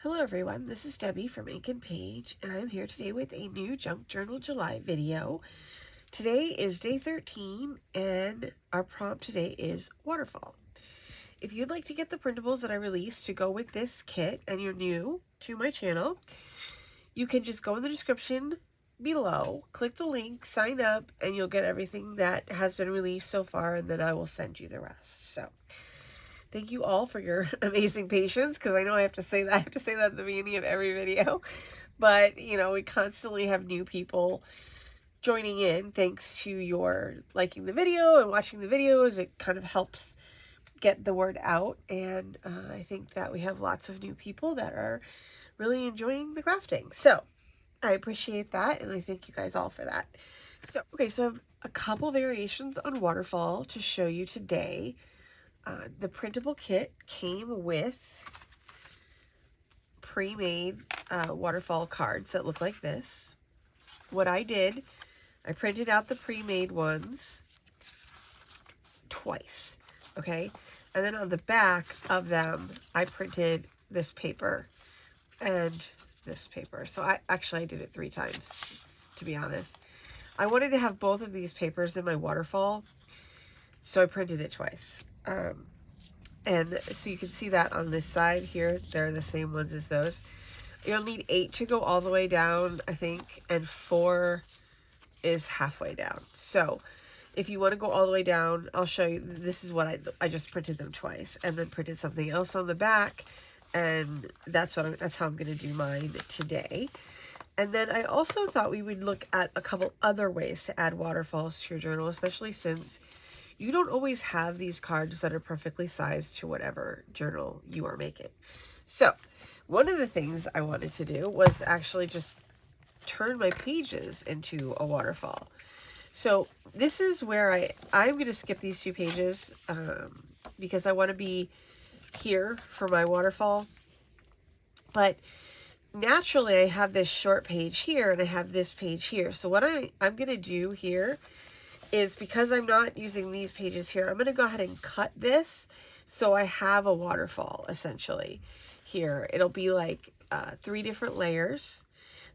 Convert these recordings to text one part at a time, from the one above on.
Hello everyone, this is Debbie from Ink and Page, and I'm here today with a new Junk Journal July video. Today is day 13, and our prompt today is Waterfall. If you'd like to get the printables that I released to go with this kit, and you're new to my channel, you can just go in the description below, click the link, sign up, and you'll get everything that has been released so far, and then I will send you the rest. So thank you all for your amazing patience, because I know I have to say that at the beginning of every video. But, you know, we constantly have new people joining in thanks to your liking the video and watching the videos. It kind of helps get the word out, and I think that we have lots of new people that are really enjoying the crafting. So I appreciate that, and I thank you guys all for that. So, okay, so I have a couple variations on Waterfall to show you today. The printable kit came with pre-made waterfall cards that look like this. What I did, I printed out the pre-made ones twice, okay? And then on the back of them, I printed this paper and this paper. So I did it 3 times, to be honest. I wanted to have both of these papers in my waterfall, so I printed it twice. And so you can see that on this side here, they're the same ones as those. You'll need 8 to go all the way down, I think, and 4 is halfway down. So if you want to go all the way down, I'll show you. This is what I just printed them twice, and then printed something else on the back, and that's how I'm going to do mine today. And then I also thought we would look at a couple other ways to add waterfalls to your journal, especially since you don't always have these cards that are perfectly sized to whatever journal you are making. So one of the things I wanted to do was actually just turn my pages into a waterfall. So this is where I'm going to skip these 2 pages because I want to be here for my waterfall. But naturally I have this short page here and I have this page here. So what I'm going to do here is, because I'm not using these pages here, I'm going to go ahead and cut this so I have a waterfall essentially here. It'll be like 3 different layers.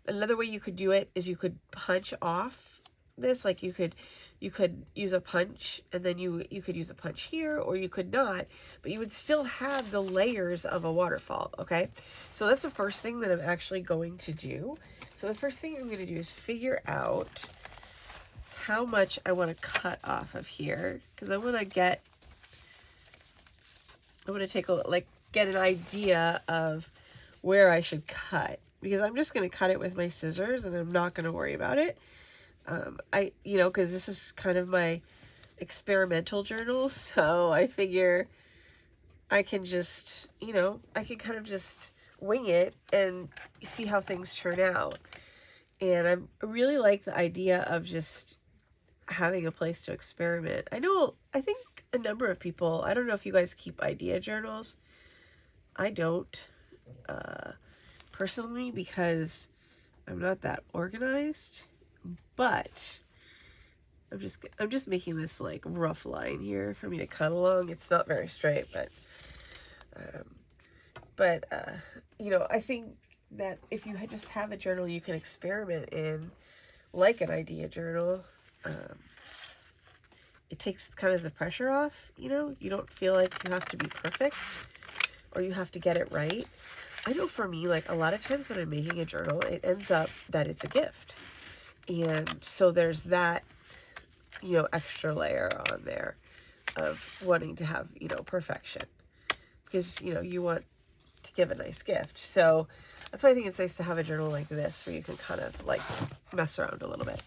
Another way you could do it is you could punch off this, like you could use a punch, and then you could use a punch here, or you could not, but you would still have the layers of a waterfall. Okay, so that's the first thing that I'm actually going to do. So the first thing I'm going to do is figure out how much I want to cut off of here, because I want to take get an idea of where I should cut, because I'm just going to cut it with my scissors and I'm not going to worry about it. Because this is kind of my experimental journal, so I figure I can just, I can kind of just wing it and see how things turn out. And I really like the idea of just having a place to experiment. I think a number of people, I don't know if you guys keep idea journals. I don't, personally, because I'm not that organized, but I'm just making this like rough line here for me to cut along. It's not very straight, but I think that if you just have a journal you can experiment in, like an idea journal, it takes kind of the pressure off. You don't feel like you have to be perfect or you have to get it right. I know for me, like a lot of times when I'm making a journal, it ends up that it's a gift. And so there's that, extra layer on there of wanting to have, perfection, because, you want to give a nice gift. So that's why I think it's nice to have a journal like this where you can kind of like mess around a little bit.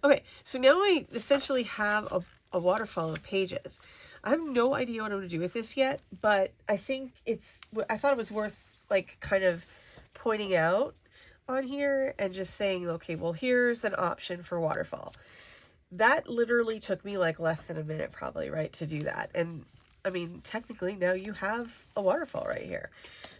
Okay, so now I essentially have a waterfall of pages. I have no idea what I'm going to do with this yet, but I think I thought it was worth like kind of pointing out on here and just saying, okay, well, here's an option for waterfall. That literally took me like less than a minute probably, right, to do that. And I mean, technically now you have a waterfall right here.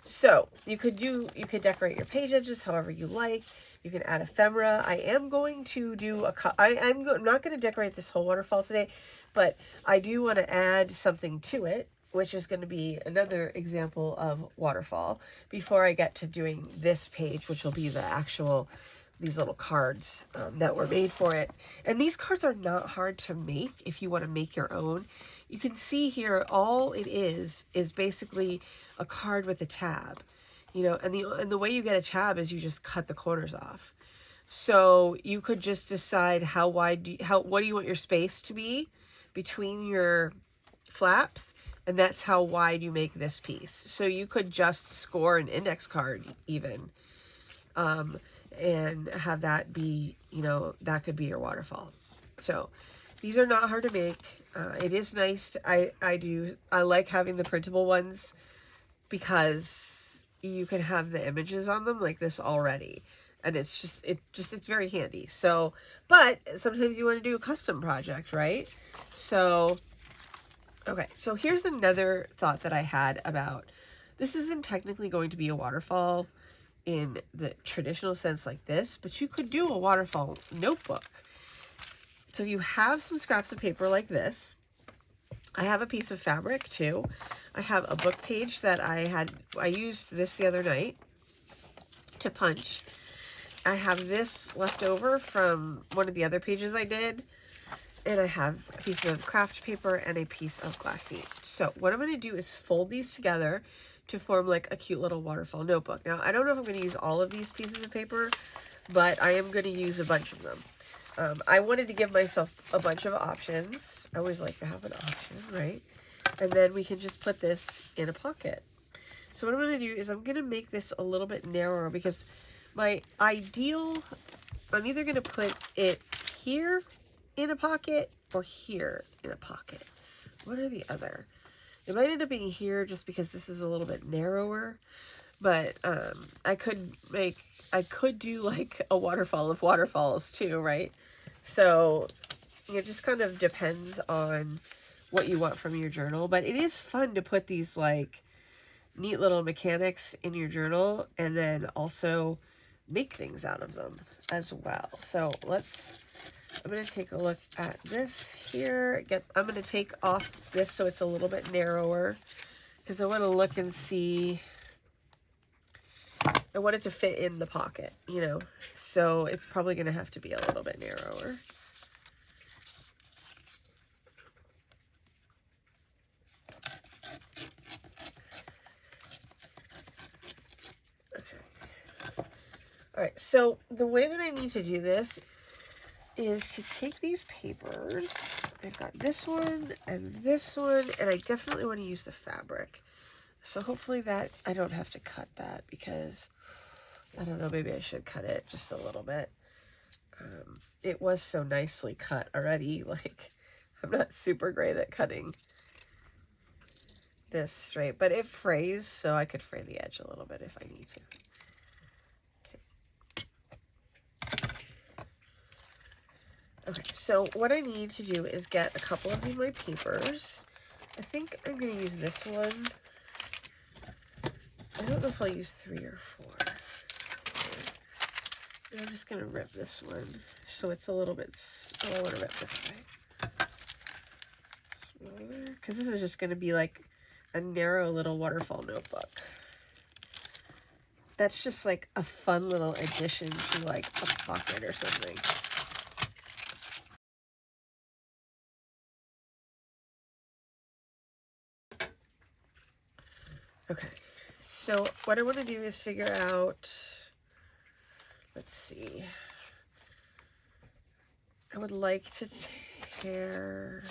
So you could decorate your page edges however you like. You can add ephemera. I am going to do I'm not going to decorate this whole waterfall today, but I do want to add something to it, which is going to be another example of waterfall, before I get to doing this page, which will be the actual, these little cards that were made for it. And these cards are not hard to make if you want to make your own. You can see here, all it is basically a card with a tab, you know, and the way you get a tab is you just cut the corners off. So you could just decide how wide, what do you want your space to be between your flaps, and that's how wide you make this piece. So you could just score an index card even, and have that be, you know, that could be your waterfall. So these are not hard to make. It is nice. I like having the printable ones because you can have the images on them like this already. And it's very handy. So, but sometimes you want to do a custom project, right? So, okay, so here's another thought that I had about, this isn't technically going to be a waterfall in the traditional sense like this, but you could do a waterfall notebook. So you have some scraps of paper like this. I have a piece of fabric too. I have a book page that I used this the other night to punch. I have this left over from one of the other pages I did. And I have a piece of craft paper and a piece of glassine. So what I'm going to do is fold these together to form like a cute little waterfall notebook. Now, I don't know if I'm going to use all of these pieces of paper, but I am going to use a bunch of them. I wanted to give myself a bunch of options. I always like to have an option, right? And then we can just put this in a pocket. So what I'm going to do is I'm going to make this a little bit narrower because my ideal, I'm either going to put it here in a pocket or here in a pocket. What are the other? It might end up being here just because this is a little bit narrower, but I could do like a waterfall of waterfalls too, right? So it just kind of depends on what you want from your journal, but it is fun to put these like neat little mechanics in your journal and then also make things out of them as well. So I'm going to take a look at this here. I'm going to take off this so it's a little bit narrower because I want to look and see. I want it to fit in the pocket, you know, so it's probably going to have to be a little bit narrower. Okay. All right, so the way that I need to do this is to take these papers. I've got this one, and I definitely want to use the fabric. So hopefully that, I don't have to cut that because, I don't know, maybe I should cut it just a little bit. It was so nicely cut already, like, I'm not super great at cutting this straight, but it frays, so I could fray the edge a little bit if I need to. Okay, so what I need to do is get a couple of my papers. I think I'm going to use this one. I don't know if I'll use 3 or 4. And I'm just going to rip this one so it's a little bit, I want to rip this way. Smaller, because this is just going to be like a narrow little waterfall notebook. That's just like a fun little addition to like a pocket or something. Okay, so what I want to do is figure out, let's see, I would like to tear,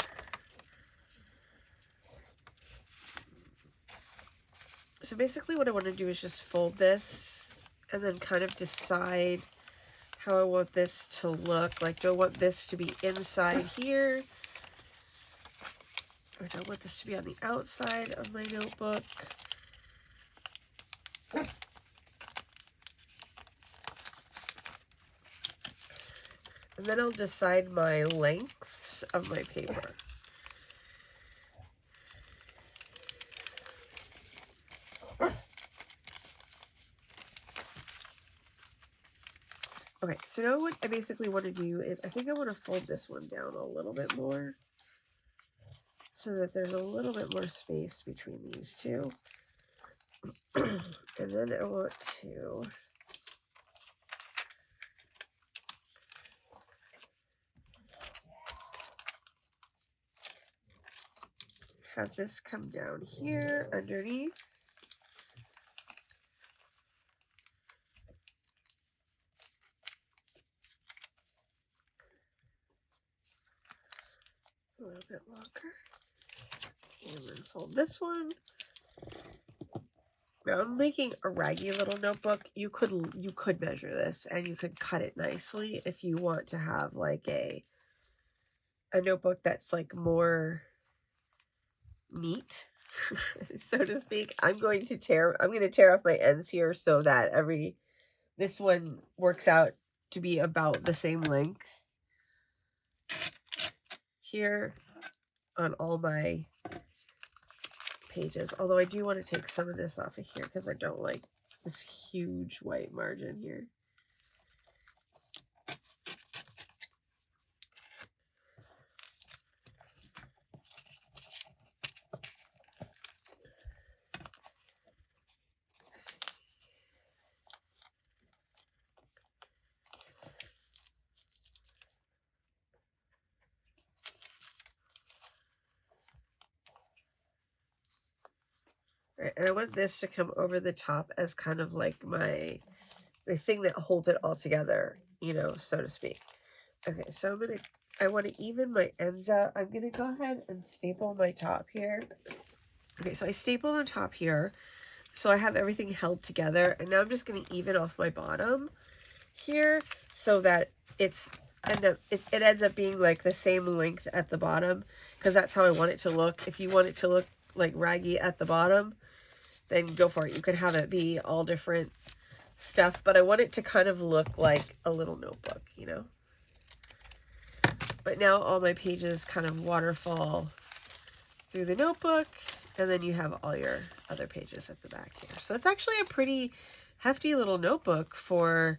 so basically what I want to do is just fold this and then kind of decide how I want this to look. Like, do I want this to be inside here? Or do I want this to be on the outside of my notebook? And then I'll decide my lengths of my paper. Okay, so now what I basically want to do is, I think I want to fold this one down a little bit more. so that there's a little bit more space between these two. And then I want to have this come down here underneath. A little bit longer. And then fold this one. Now I'm making a raggy little notebook. You could measure this and you could cut it nicely if you want to have like a notebook that's like more neat, so to speak. I'm going to tear off my ends here so that this one works out to be about the same length here on all my pages. Although I do want to take some of this off of here because I don't like this huge white margin here. Right, and I want this to come over the top as kind of like the thing that holds it all together, you know, so to speak. Okay, so I want to even my ends out. I'm going to go ahead and staple my top here. Okay, so I stapled on top here. So I have everything held together. And now I'm just going to even off my bottom here so that it ends up being like the same length at the bottom, because that's how I want it to look. If you want it to look like raggy at the bottom, then go for it. You can have it be all different stuff, but I want it to kind of look like a little notebook, you know. But now all my pages kind of waterfall through the notebook, and then you have all your other pages at the back here. So it's actually a pretty hefty little notebook for,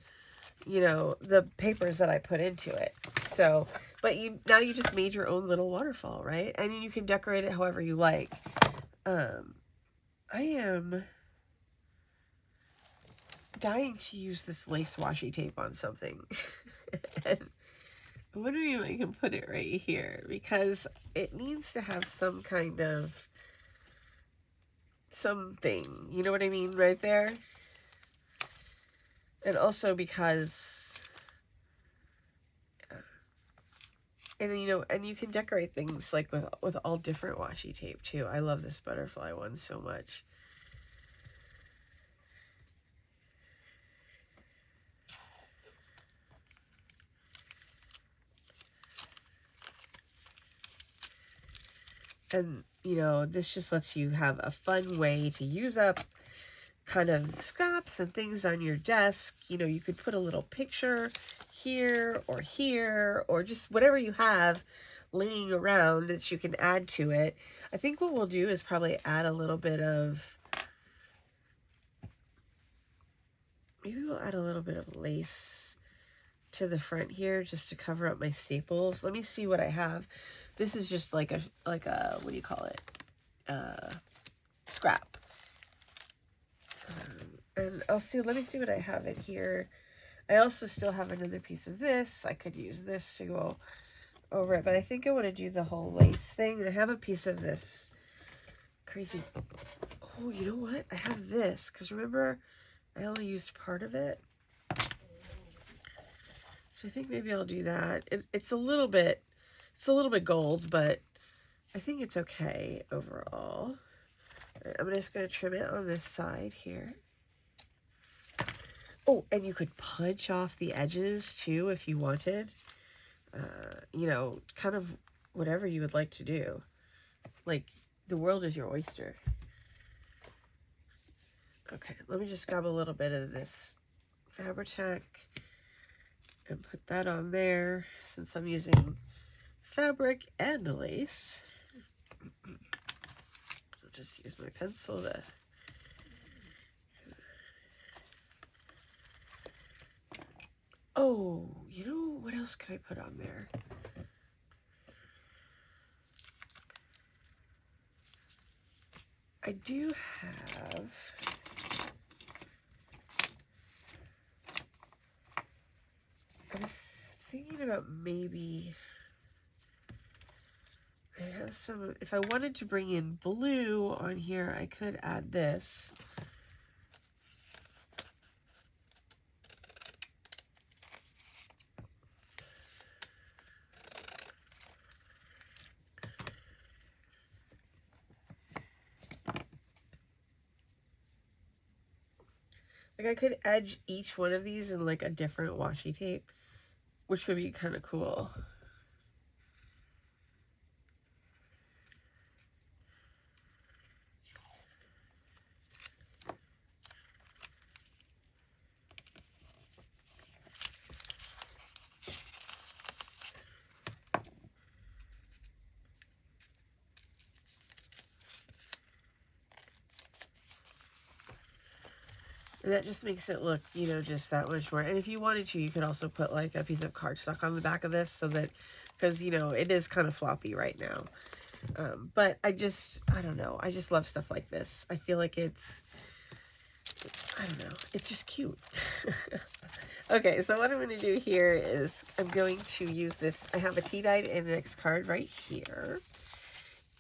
you know, the papers that I put into it. So, but now you just made your own little waterfall, right? I mean, you can decorate it however you like. I am dying to use this lace washi tape on something. And I'm wondering if I can put it right here, because it needs to have some kind of something, you know what I mean, right there. And also because, and you know, and you can decorate things like with all different washi tape too. I love this butterfly one so much. And, you know, this just lets you have a fun way to use up kind of scraps and things on your desk. You know, you could put a little picture here, or just whatever you have laying around that you can add to it. I think what we'll do is probably add a little bit of, maybe we'll add a little bit of lace to the front here just to cover up my staples. Let me see what I have. This is just like a what do you call it? Scrap. And let me see what I have in here. I also still have another piece of this. I could use this to go over it, but I think I want to do the whole lace thing. I have a piece of this crazy. Oh, you know what? I have this, because remember, I only used part of it. So I think maybe I'll do that. It's a little bit gold, but I think it's okay overall. I'm just going to trim it on this side here. Oh, and you could punch off the edges too if you wanted. You know, kind of whatever you would like to do. Like, the world is your oyster. Okay, let me just grab a little bit of this Fabri-Tac and put that on there, since I'm using fabric and lace. I'll just use my pencil to oh, you know what else could I put on there? I do have I was thinking about maybe I have some, if I wanted to bring in blue on here, I could add this. Like I could edge each one of these in like a different washi tape, which would be kind of cool. And that just makes it look, you know, just that much more. And if you wanted to, you could also put like a piece of cardstock on the back of this so that, because, you know, it is kind of floppy right now. But I don't know. I just love stuff like this. I feel like it's, I don't know. It's just cute. Okay, so what I'm going to do here is I'm going to use this. I have a tea-dyed index card right here.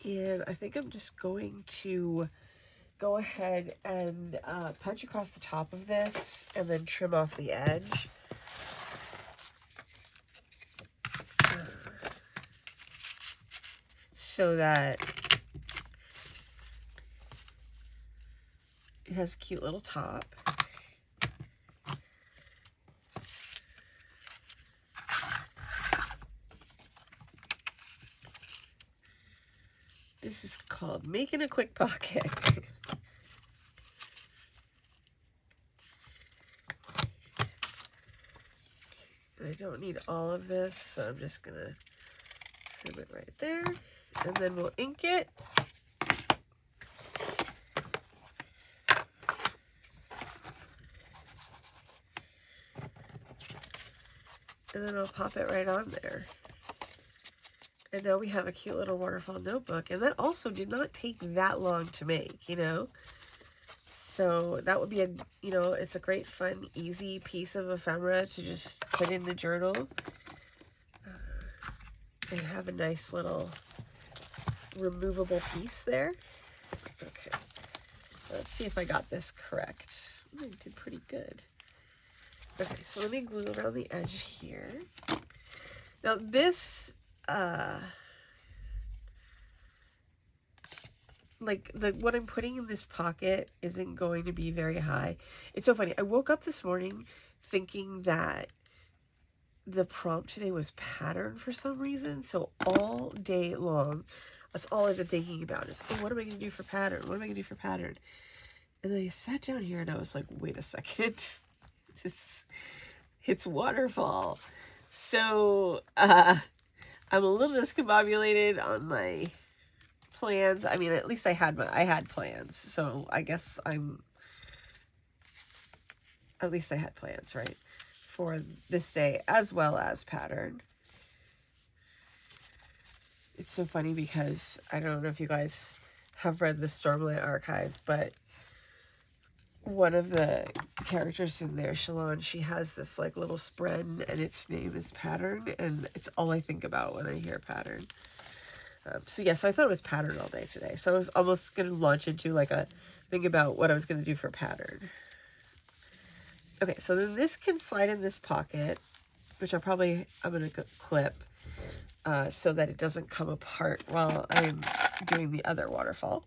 And I think I'm just going to go ahead and punch across the top of this and then trim off the edge. So that it has a cute little top. This is called making a quick pocket. I don't need all of this, so I'm just gonna trim it right there, and then we'll ink it. And then I'll pop it right on there. And now we have a cute little waterfall notebook, and that also did not take that long to make, you know? So that would be a, you know, it's a great, fun, easy piece of ephemera to just put in the journal and have a nice little removable piece there. Okay, let's see if I got this correct. I did pretty good. Okay, so let me glue around the edge here. Now this, like what I'm putting in this pocket isn't going to be very high. It's so funny. I woke up this morning thinking that the prompt today was pattern for some reason. So all day long, that's all I've been thinking about is, oh, what am I going to do for pattern? What am I going to do for pattern? And then I sat down here and I was like, wait a second. It's Waterfall. So I'm a little discombobulated on my plans. I mean, at least I had plans. So I guess at least I had plans, right? For this day as well as pattern. It's so funny because I don't know if you guys have read the Stormlight Archive, but one of the characters in there, Shalon, she has this like little spread and its name is Pattern, and it's all I think about when I hear pattern. So yeah, so I thought it was pattern all day today. So I was almost going to launch into like a thing about what I was going to do for pattern. Okay, so then this can slide in this pocket, which I'm going to clip so that it doesn't come apart while I'm doing the other waterfall.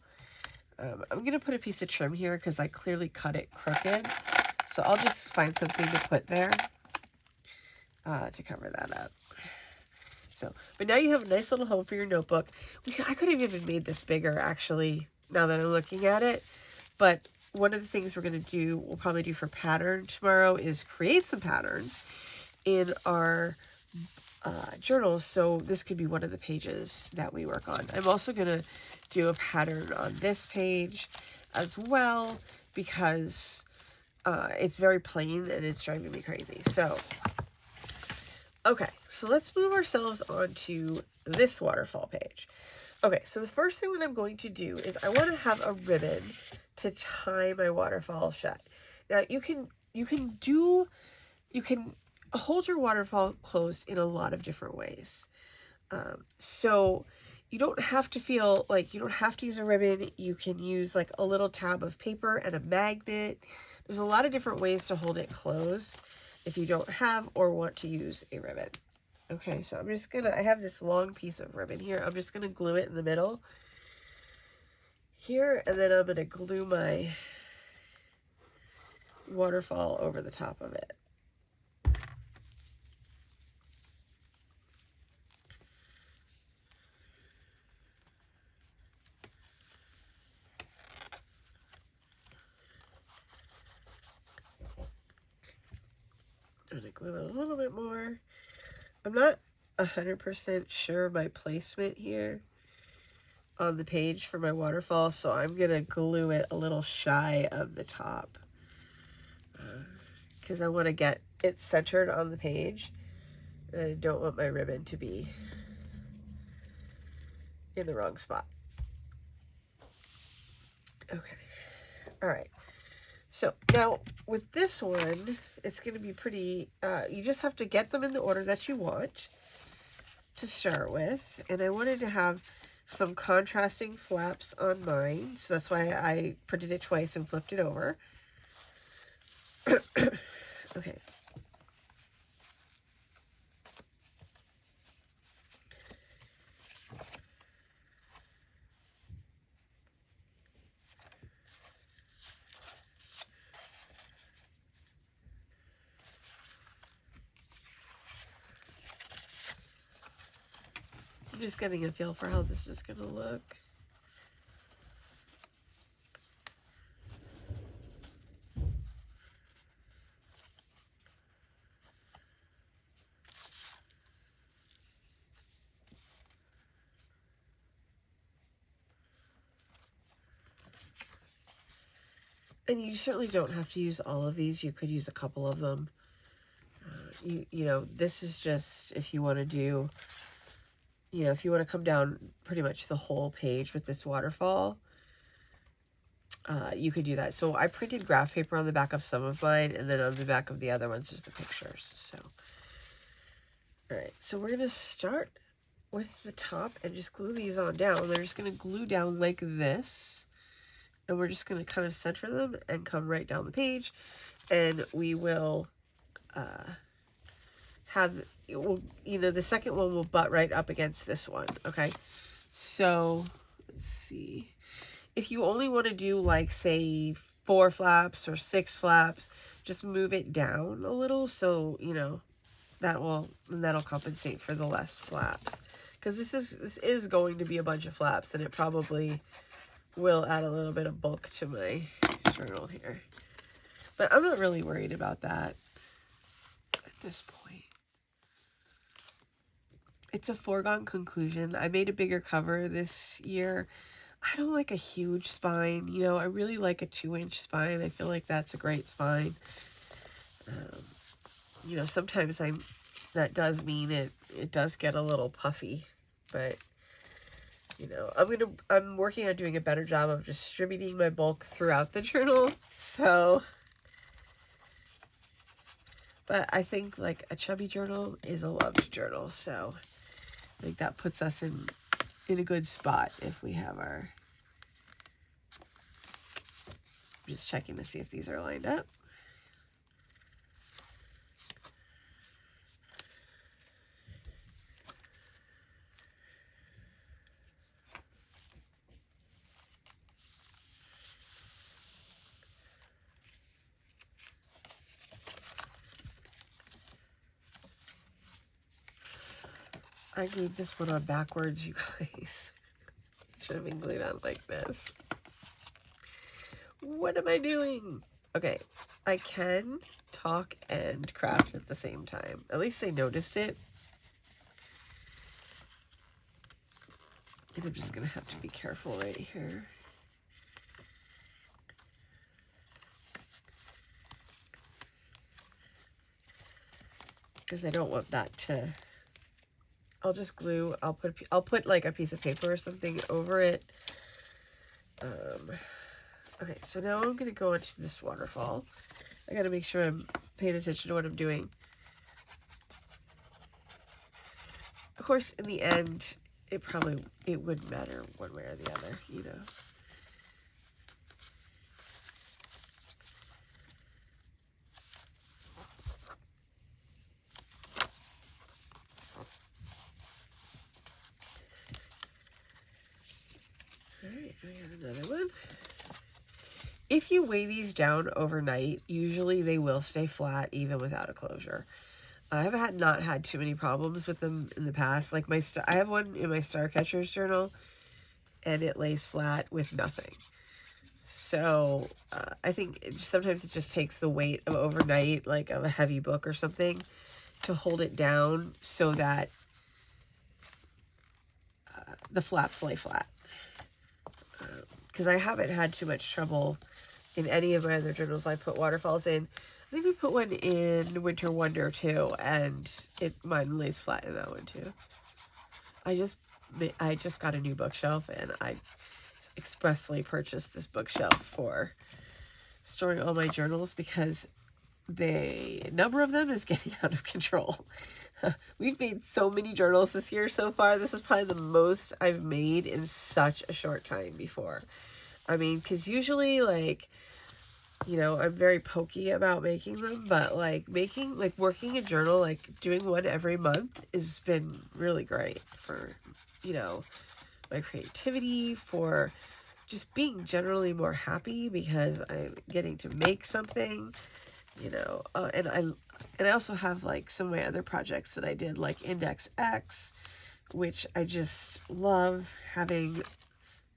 I'm going to put a piece of trim here because I clearly cut it crooked. So I'll just find something to put there to cover that up. So, but now you have a nice little home for your notebook. I could have even made this bigger, actually, now that I'm looking at it. But one of the things we'll probably do for pattern tomorrow is create some patterns in our journals. So this could be one of the pages that we work on. I'm also going to do a pattern on this page as well because it's very plain and it's driving me crazy. So, okay, so let's move ourselves onto this waterfall page. Okay, so the first thing that I'm going to do is I want to have a ribbon to tie my waterfall shut. Now you can hold your waterfall closed in a lot of different ways. So you don't have to feel like you don't have to use a ribbon. You can use like a little tab of paper and a magnet. There's a lot of different ways to hold it closed if you don't have or want to use a ribbon. Okay, so I'm just gonna, I have this long piece of ribbon here. I'm just gonna glue it in the middle here, and then I'm gonna glue my waterfall over the top of it. I'm gonna glue it a little bit more. I'm not 100% sure my placement here on the page for my waterfall, so I'm gonna glue it a little shy of the top because I want to get it centered on the page, and I don't want my ribbon to be in the wrong spot. Okay, all right. So now with this one, it's going to be pretty, you just have to get them in the order that you want to start with. And I wanted to have some contrasting flaps on mine, so that's why I printed it twice and flipped it over. Okay. I'm just getting a feel for how this is going to look. And you certainly don't have to use all of these. You could use a couple of them. You know, this is just if you want to do, you know, if you want to come down pretty much the whole page with this waterfall, you could do that. So I printed graph paper on the back of some of mine, and then on the back of the other ones, there's the pictures. So, all right, so we're going to start with the top and just glue these on down. They're just going to glue down like this, and we're just going to kind of center them and come right down the page, and we will have, you know, the second one will butt right up against this one. Okay, so let's see. If you only want to do like say 4 flaps or 6 flaps, just move it down a little, so you know that'll compensate for the less flaps, because this is going to be a bunch of flaps, then it probably will add a little bit of bulk to my journal here, but I'm not really worried about that at this point. It's a foregone conclusion. I made a bigger cover this year. I don't like a huge spine, you know. I really like a 2-inch spine. I feel like that's a great spine. You know, sometimes that does mean it does get a little puffy, but you know, I'm working on doing a better job of distributing my bulk throughout the journal. So, but I think like a chubby journal is a loved journal, so I think that puts us in a good spot if we have our, I'm just checking to see if these are lined up. I glued this one on backwards, you guys. Should have been glued on like this. What am I doing? Okay, I can talk and craft at the same time. At least I noticed it. And I'm just gonna have to be careful right here. Because I don't want that to I'll just glue, I'll put like a piece of paper or something over it. Okay, so now I'm going to go into this waterfall. I got to make sure I'm paying attention to what I'm doing. Of course, in the end, it wouldn't matter one way or the other, you know. Alright, I got another one. If you weigh these down overnight, usually they will stay flat even without a closure. I have not had too many problems with them in the past. Like I have one in my Star Catchers journal, and it lays flat with nothing. So I think sometimes it just takes the weight of overnight, like of a heavy book or something, to hold it down so that the flaps lay flat. Because I haven't had too much trouble in any of my other journals I put waterfalls in. I think we put one in Winter Wonder too, and mine lays flat in that one too. I just got a new bookshelf, and I expressly purchased this bookshelf for storing all my journals because the number of them is getting out of control. We've made so many journals this year so far. This is probably the most I've made in such a short time before. I mean, because usually, like, you know, I'm very pokey about making them, but like working a journal, like doing one every month has been really great for, you know, my creativity, for just being generally more happy because I'm getting to make something, you know, and I also have like some of my other projects that I did, like Index X, which I just love having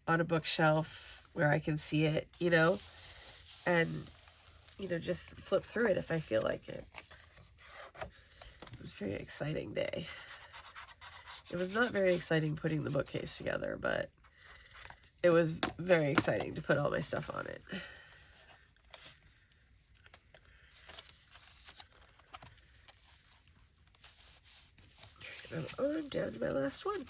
on a bookshelf where I can see it, you know, and, you know, just flip through it if I feel like it. It was a very exciting day. It was not very exciting putting the bookcase together, but it was very exciting to put all my stuff on it. I'm down to my last one.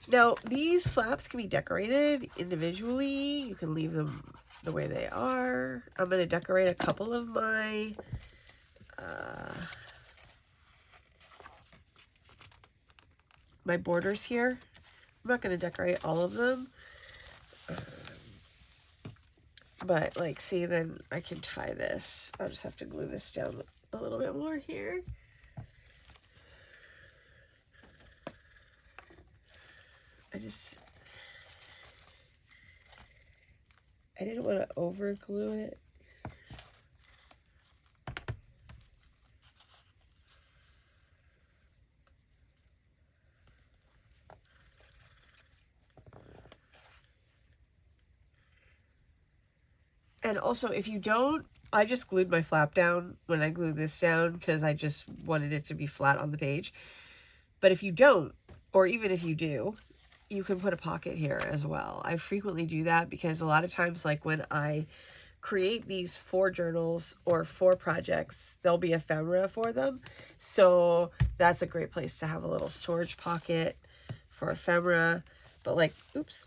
Now, these flaps can be decorated individually. You can leave them the way they are. I'm going to decorate a couple of my my borders here. I'm not going to decorate all of them. But, like, see, then I can tie this. I'll just have to glue this down a little bit more here. I didn't want to over glue it. And also, if you don't, I just glued my flap down when I glued this down because I just wanted it to be flat on the page. But if you don't, or even if you do, you can put a pocket here as well. I frequently do that because a lot of times, like when I create these 4 journals or 4 projects, there'll be ephemera for them. So that's a great place to have a little storage pocket for ephemera. But like, oops,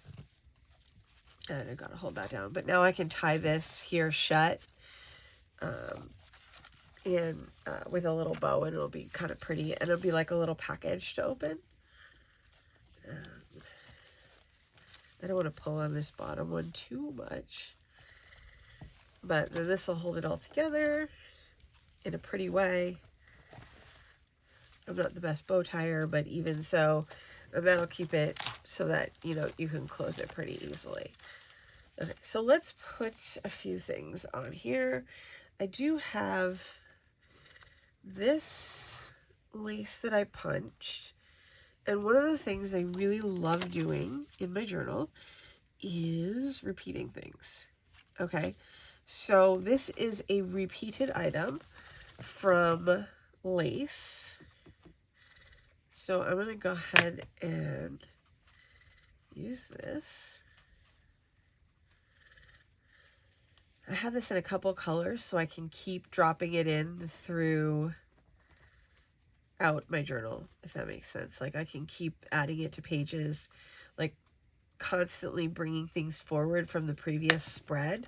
and I gotta hold that down. But now I can tie this here shut and with a little bow, and it'll be kind of pretty, and it'll be like a little package to open. I don't want to pull on this bottom one too much, but then this will hold it all together in a pretty way. I'm not the best bow tire, but even so, and that'll keep it so that, you know, you can close it pretty easily. Okay, so let's put a few things on here. I do have this lace that I punched. And one of the things I really love doing in my journal is repeating things. Okay, so this is a repeated item from lace. So I'm going to go ahead and use this. I have this in a couple colors so I can keep dropping it in through out my journal, if that makes sense. Like I can keep adding it to pages, like constantly bringing things forward from the previous spread.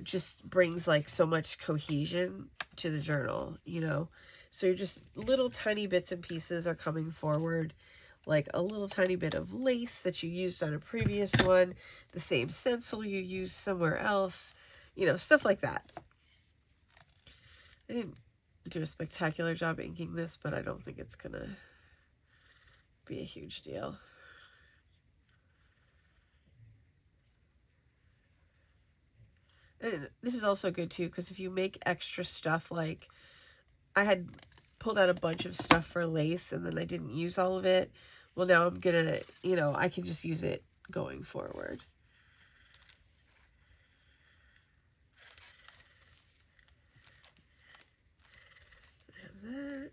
Just brings like so much cohesion to the journal, you know. So you're just little tiny bits and pieces are coming forward, like a little tiny bit of lace that you used on a previous one, the same stencil you used somewhere else, you know, stuff like that. I didn't do a spectacular job inking this, but I don't think it's gonna be a huge deal. And this is also good too, because if you make extra stuff, like I had pulled out a bunch of stuff for lace and then I didn't use all of it. Well, now I'm gonna, you know, I can just use it going forward. That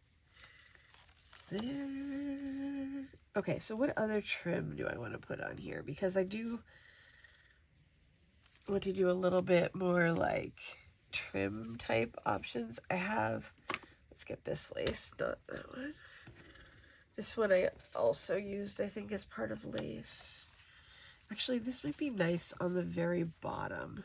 there. Okay, so what other trim do I want to put on here? Because I do want to do a little bit more like trim type options. I have, let's get this lace, not that one. This one I also used, I think, as part of lace. Actually, this might be nice on the very bottom.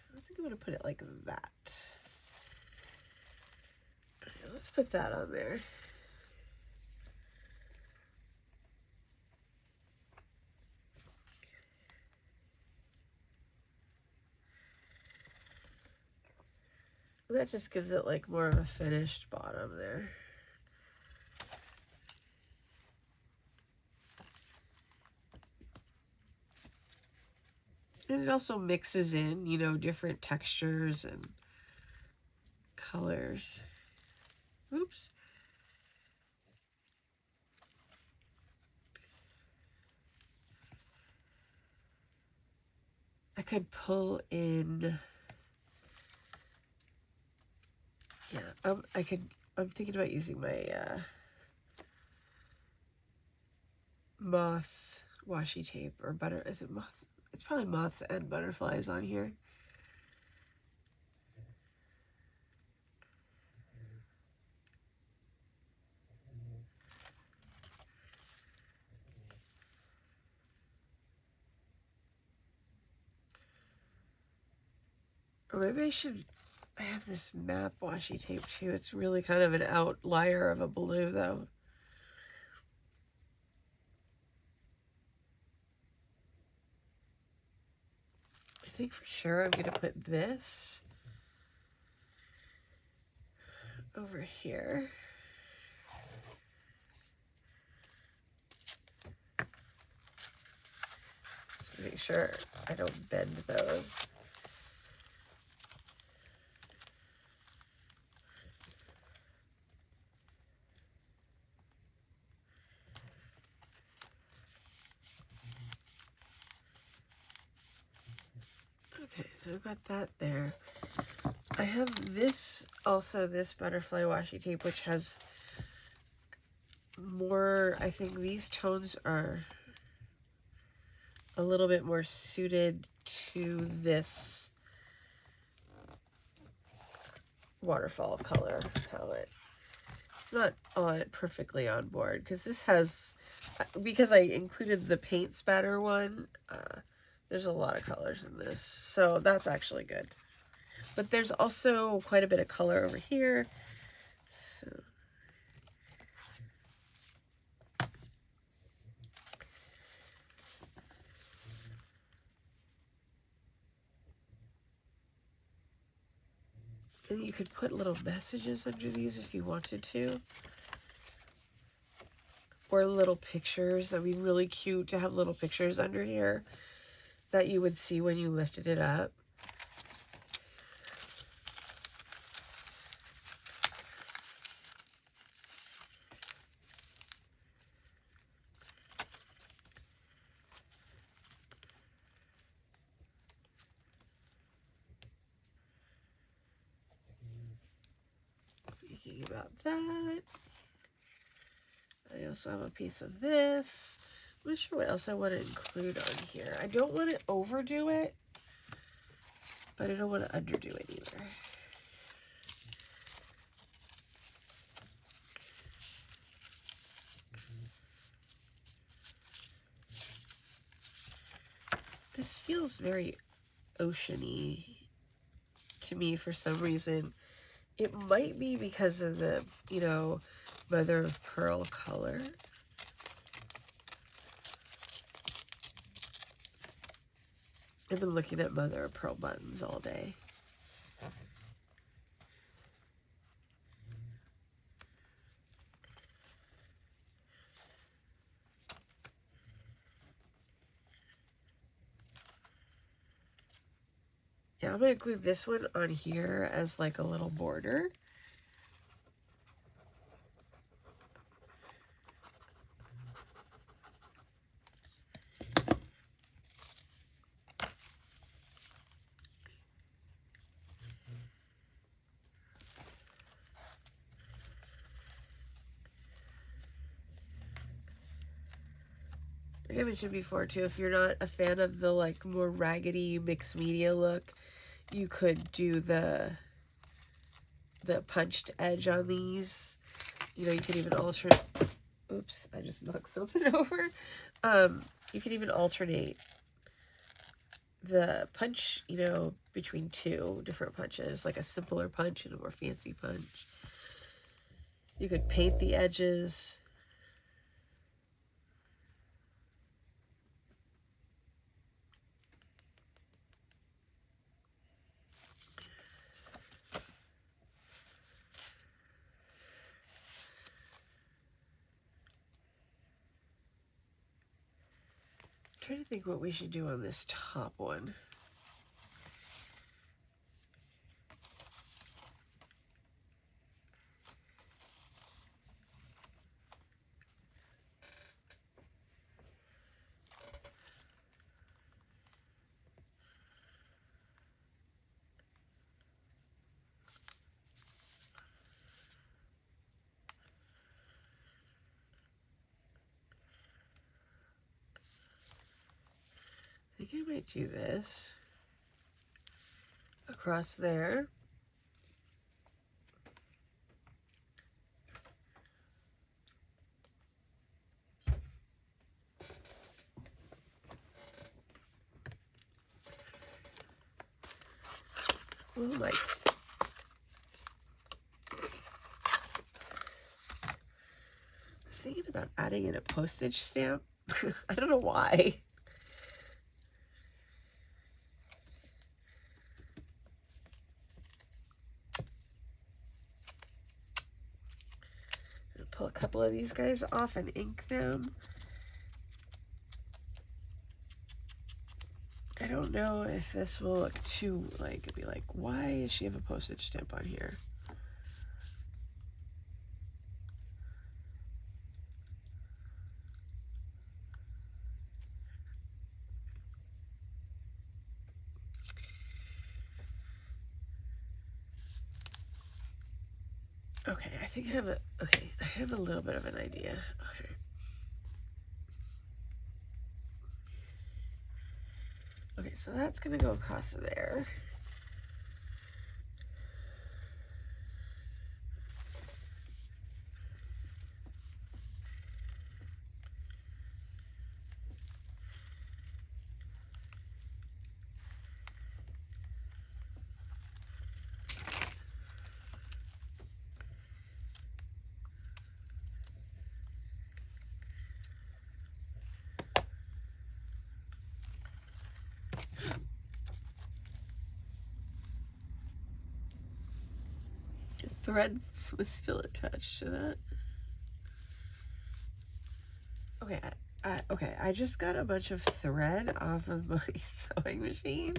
I think I'm going to put it like that. Okay, let's put that on there. That just gives it like more of a finished bottom there. And it also mixes in, you know, different textures and colors. Oops. I could pull in, yeah, I'm thinking about using my moth washi tape, or butter, is it moths? It's probably moths and butterflies on here. Or maybe I have this map washi tape too. It's really kind of an outlier of a blue though. I think for sure I'm gonna put this over here. So make sure I don't bend those. Okay, so I've got that there. I have this, also this butterfly washi tape, which has more, I think these tones are a little bit more suited to this waterfall color palette. It's not perfectly on board, because this has, because I included the paint spatter one, there's a lot of colors in this, so that's actually good. But there's also quite a bit of color over here, so and you could put little messages under these if you wanted to, or little pictures. That'd be really cute to have little pictures under here that you would see when you lifted it up. Thinking about that. I also have a piece of this. I'm not sure what else I want to include on here. I don't want to overdo it, but I don't want to underdo it either. This feels very oceany to me for some reason. It might be because of the, you know, mother of pearl color. I've been looking at mother of pearl buttons all day. Yeah, I'm going to glue this one on here as like a little border. Like I mentioned before too, if you're not a fan of the like more raggedy mixed media look, you could do the punched edge on these. You know, you could even alternate. Oops, I just knocked something over. You could even alternate the punch, you know, between two different punches, like a simpler punch and a more fancy punch. You could paint the edges. I'm trying to think what we should do on this top one. I think I might do this across there. Oh my. I was thinking about adding in a postage stamp. I don't know why. Pull a couple of these guys off and ink them. I don't know if this will look too, like, it'd be like, why does she have a postage stamp on here? Okay, I think I have a, okay, I have a little bit of an idea. Okay. Okay, so that's gonna go across there. Threads was still attached to that. Okay, okay, I just got a bunch of thread off of my sewing machine,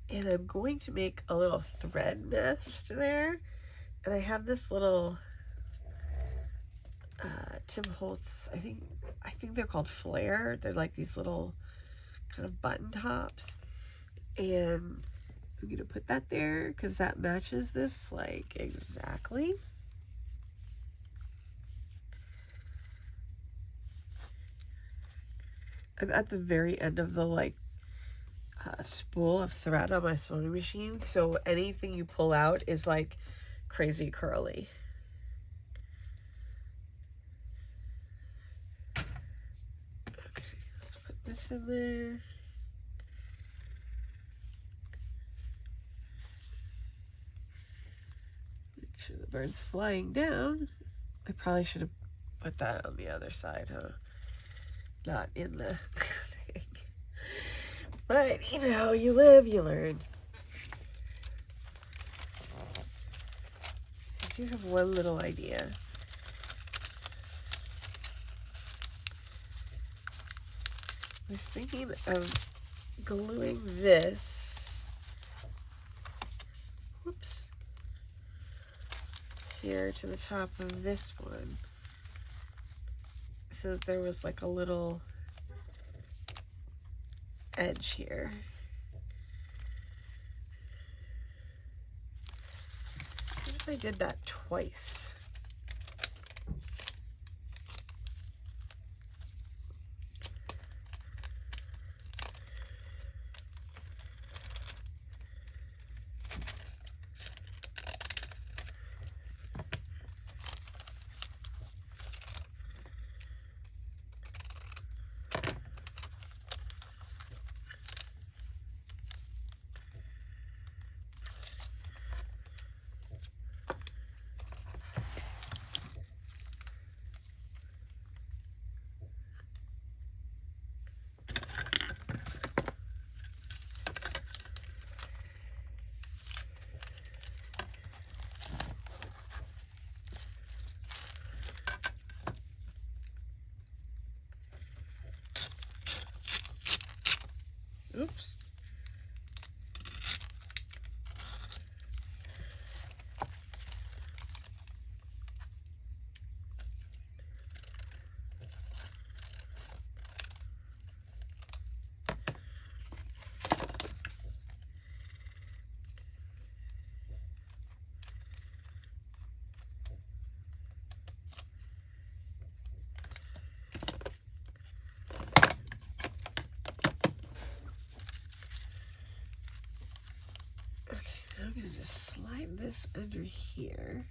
and I'm going to make a little thread nest there. And I have this little Tim Holtz, I think they're called flare. They're like these little kind of button tops, and I'm gonna put that there because that matches this like exactly. I'm at the very end of the like spool of thread on my sewing machine, so anything you pull out is like crazy curly. Okay, let's put this in there. Make sure the bird's flying down. I probably should have put that on the other side, huh? Not in the thing. But, you know, you live, you learn. I do have one little idea. I was thinking of gluing this, whoops, here to the top of this one, so that there was like a little edge here. What if I did that twice? Oops. I'm going to just slide this under here.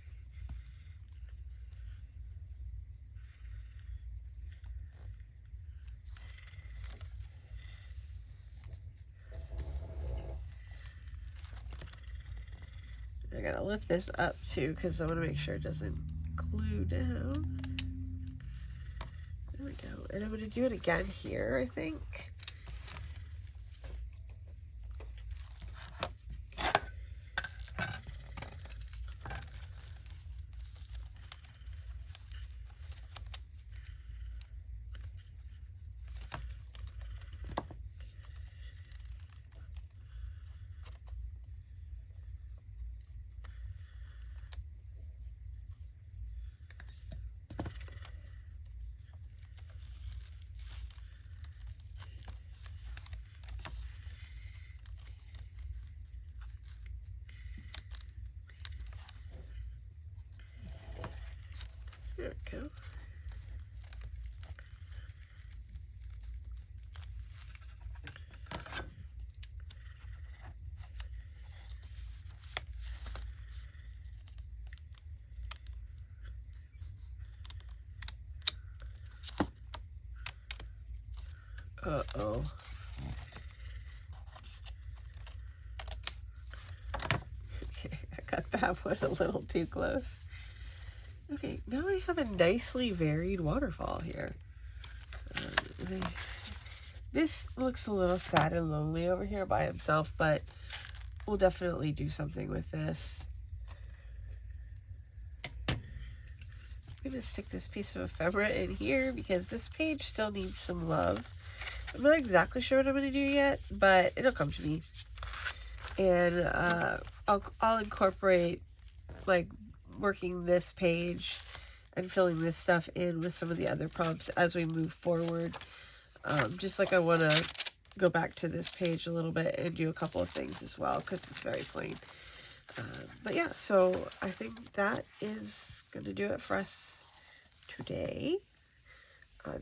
I got to lift this up too because I want to make sure it doesn't glue down. There we go. And I'm going to do it again here, I think. There we go. Uh-oh. Okay, I got that one a little too close. Okay, now I have a nicely varied waterfall here. This looks a little sad and lonely over here by himself, but we'll definitely do something with this. I'm gonna stick this piece of ephemera in here because this page still needs some love. I'm not exactly sure what I'm gonna do yet, but it'll come to me. And I'll incorporate like working this page and filling this stuff in with some of the other prompts as we move forward. Just like I want to go back to this page a little bit and do a couple of things as well because it's very plain. But yeah, so I think that is going to do it for us today.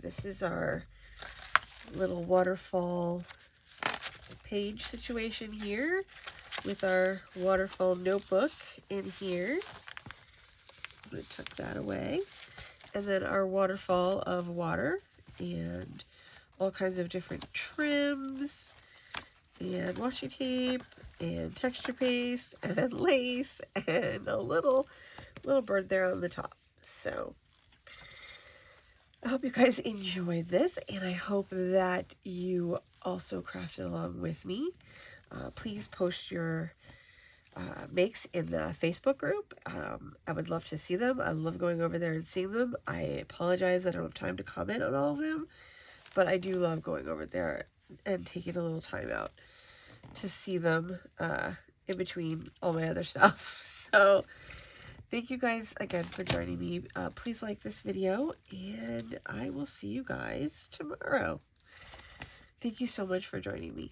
This is our little waterfall page situation here with our waterfall notebook in here. I'm going to tuck that away. And then our waterfall of water and all kinds of different trims and washi tape and texture paste and lace and a little bird there on the top. So I hope you guys enjoyed this, and I hope that you also crafted along with me. Please post your makes in the Facebook group. I would love to see them. I love going over there and seeing them. I apologize that I don't have time to comment on all of them, but I do love going over there and taking a little time out to see them in between all my other stuff. So thank you guys again for joining me. Please like this video, and I will see you guys tomorrow. Thank you so much for joining me.